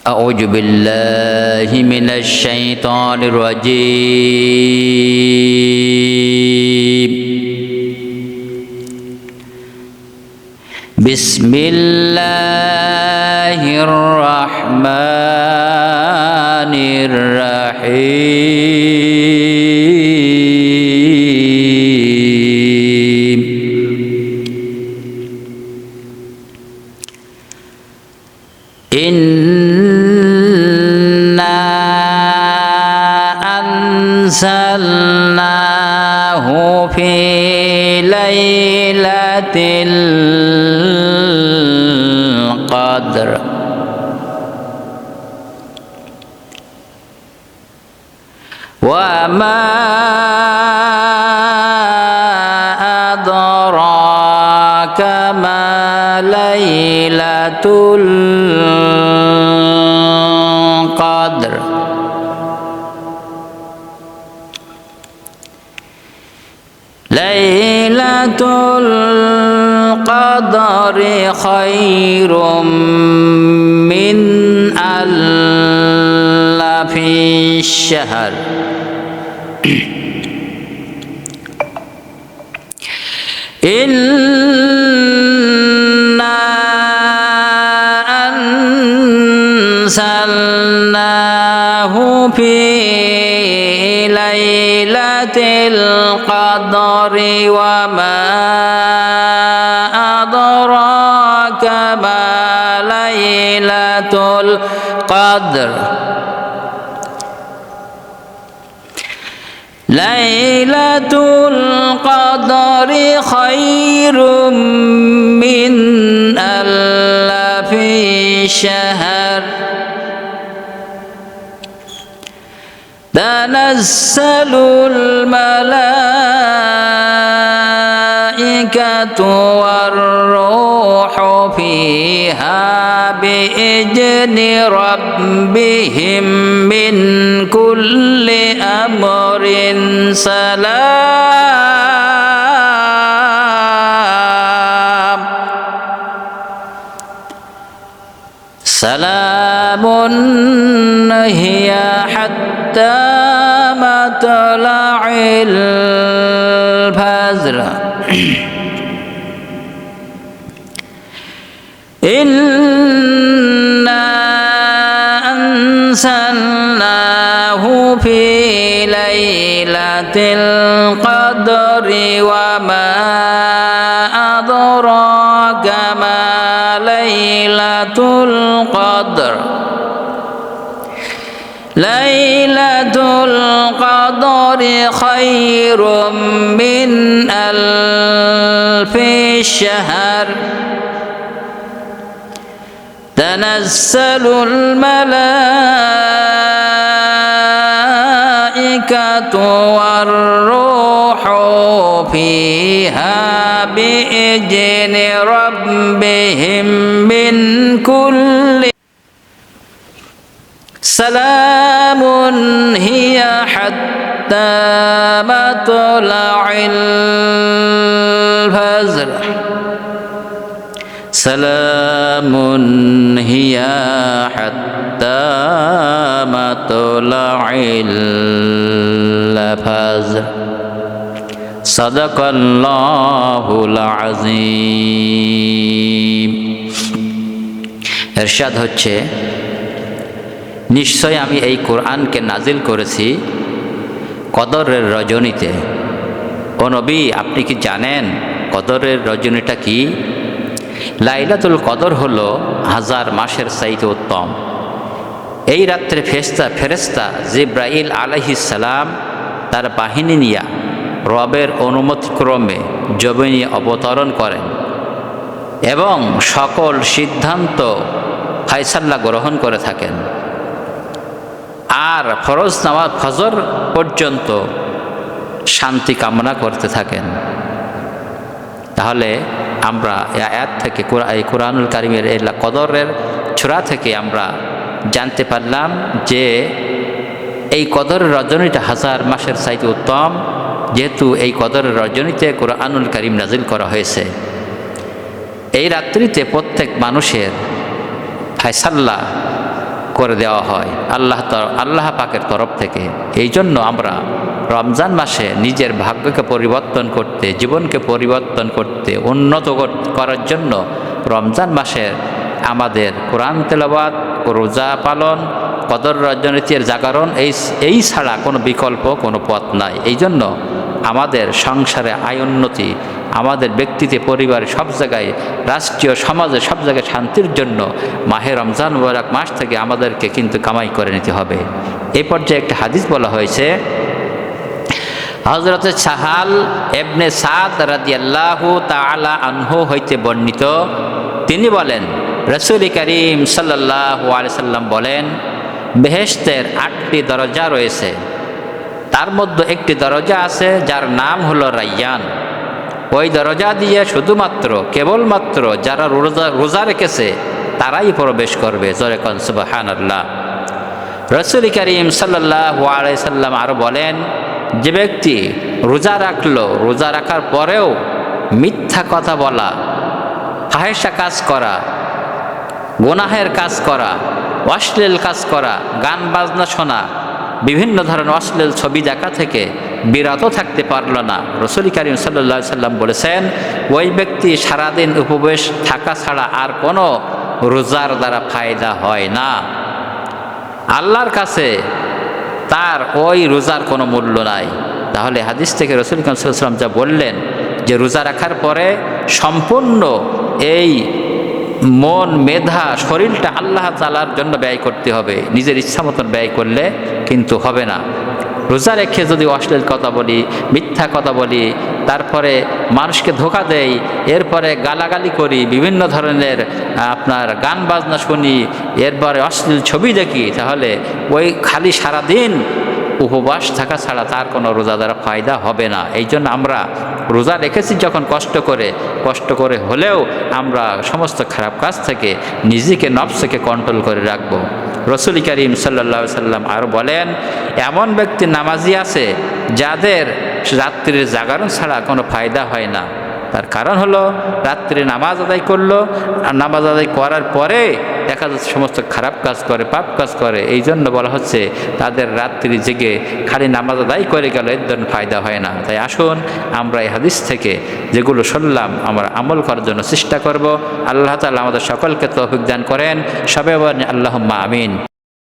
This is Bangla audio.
أعوذ بالله من الشيطان الرجيم بسم الله الرحمن الرحيم إنا أنزلناه في ليلة القدر وما أدراك ما ليلة القدر ليلة القدر خير من ألف الشهر إنا أنزلناه في ليلة القدر وما أدراك ما ليلة القدر ليلة القدر خير من ألف شهر تنزل الملائكة والروح فيها بإذن ربهم من كل أمر سلام هي حتى مطلع الفجر إنا أنزلناه في ليلة القدر وما أدراك ما ليلة القدر ليلة القدر خير من ألف شهر تنزل الملائكة والروح فيها بإذن ربهم من كل سلام هي حتى مطلع الفجر سلام هي حتى مطلع الفجر صدق الله العظيم ইরশাদ হচ্ছে নিশ্চয় আমি এই কোরআনকে নাজিল করেছি কদরের রজনীতে। ও নবী, আপনি কি জানেন কদরের রজনীটা কি? লাইলাতুল কদর হলো 1000 মাসের চাইতে উত্তম। এই রাত্রে ফেরেশতা জিবরাইল আলাইহিস সালাম তার বাহিনী নিয়ে রবের অনুমতিক্রমে জমিনে অবতরণ করেন এবং সকল সিদ্ধান্ত ফায়সালা গ্রহণ করে থাকেন আর ফরজ নামাজ ফজর পর্যন্ত শান্তি কামনা করতে থাকেন। তাহলে আমরা এই আয়াত থেকে এই কোরআনুল কারিমের এই কদরের ছোরা থেকে আমরা জানতে পারলাম যে এই কদরের রজনীটা 1000 মাসের চাইতে উত্তম, যেহেতু এই কদরের রজনীতে কোরআনুল কারিম নাজিল করা হয়েছে। এই রাত্রিতে প্রত্যেক মানুষের ফায়সাল্লা করে দেওয়া হয় আল্লাহ পাকের তরফ থেকে। এই জন্য আমরা রমজান মাসে নিজের ভাগ্যকে পরিবর্তন করতে, জীবনকে পরিবর্তন করতে, উন্নত করার জন্য রমজান মাসে আমাদের কোরআন তেলাওয়াত, রোজা পালন, কদর রজনীতির জাগরণ এই ছাড়া কোনো বিকল্প কোনো পথ নাই। এই জন্য আমাদের সংসারে আয় উন্নতি, আমাদের ব্যক্তিতে, পরিবারে, সব জায়গায়, রাষ্ট্রীয় সমাজে সব জায়গায় শান্তির জন্য মাহে রমজান মুবারক মাস থেকে আমাদেরকে কিন্তু কামাই করে নিতে হবে। এই পর্যায়ে একটা হাদিস বলা হয়েছে, হযরত সাহাল ইবনে সাদ রাদিয়াল্লাহু তাআলা আনহু হইতে বর্ণিত, তিনি বলেন রাসূল করিম সাল্লাল্লাহু আলাইহি সাল্লাম বলেন, বেহেশতের 8টি দরজা রয়েছে, তার মধ্যে একটি দরজা আছে যার নাম হলো রায়্যান। ওই দরজা দিয়ে শুধুমাত্র কেবলমাত্র যারা রোজা রেখেছে তারাই প্রবেশ করবে। জোরে কোন সুবহানাল্লাহ। রাসূল করিম সাল্লাল্লাহু আলাইহি সাল্লাম আরো বলেন, যে ব্যক্তি রোজা রাখলো, রোজা রাখার পরেও মিথ্যা কথা বলা, ফাহেসা কাজ করা, গুনাহের কাজ করা, অশ্লীল কাজ করা, গান বাজনা শোনা, বিভিন্ন ধরনের অশ্লীল ছবি দেখা থেকে বিরত থাকতে পারল না, রাসূল করিম সাল্লাল্লাহু আলাইহি সাল্লাম বলেছেন ওই ব্যক্তি সারাদিন উপবাস থাকা ছাড়া আর কোনো রোজার দ্বারা ফায়দা হয় না। আল্লাহর কাছে তার ওই রোজার কোনো মূল্য নাই। তাহলে হাদিস থেকে রাসূল করিম সাল্লাল্লাহু আলাইহি সাল্লাম যা বললেন যে রোজা রাখার পরে সম্পূর্ণ এই মন, মেধা, শরীরটা আল্লাহ তাআলার জন্য ব্যয় করতে হবে। নিজের ইচ্ছা মতন ব্যয় করলে কিন্তু হবে না। রোজা রেখে যদি অশ্লীল কথা বলি, মিথ্যা কথা বলি, তারপরে মানুষকে ধোঁকা দেই, এরপরে গালাগালি করি, বিভিন্ন ধরনের আপনার গান বাজনা শুনি, এরপরে অশ্লীল ছবি দেখি, তাহলে ওই খালি সারাদিন উপবাস থাকা ছাড়া তার কোনো রোজা দ্বারা ফায়দা হবে না। এই জন্য আমরা রোজা রেখেছি যখন কষ্ট করে হলেও আমরা সমস্ত খারাপ কাজ থেকে নিজেকে, নফসকে কন্ট্রোল করে রাখবো। রাসূল করিম সাল্লাল্লাহু আলাইহি সাল্লাম আরও বলেন, এমন ব্যক্তি নামাজি আছে যাদের রাত্রির জাগরণ ছাড়া কোনো ফায়দা হয় না। তার কারণ হলো রাত্রে নামাজ আদায় করলো, আর নামাজ আদায় করার পরে দেখা যাচ্ছে সমস্ত খারাপ কাজ করে, পাপ কাজ করে। এই জন্য বলা হচ্ছে তাদের রাত্রি জেগে খালি নামাজ আদায় করে গেল, এর জন্য ফায়দা হয় না। তাই আসুন আমরা এই হাদিস থেকে যেগুলো শুনলাম আমরা আমল করার জন্য চেষ্টা করব। আল্লাহ তাআলা আমাদের সকলকে তৌফিক দান করেন। সবাই বলেন আল্লাহুম্মা আমিন।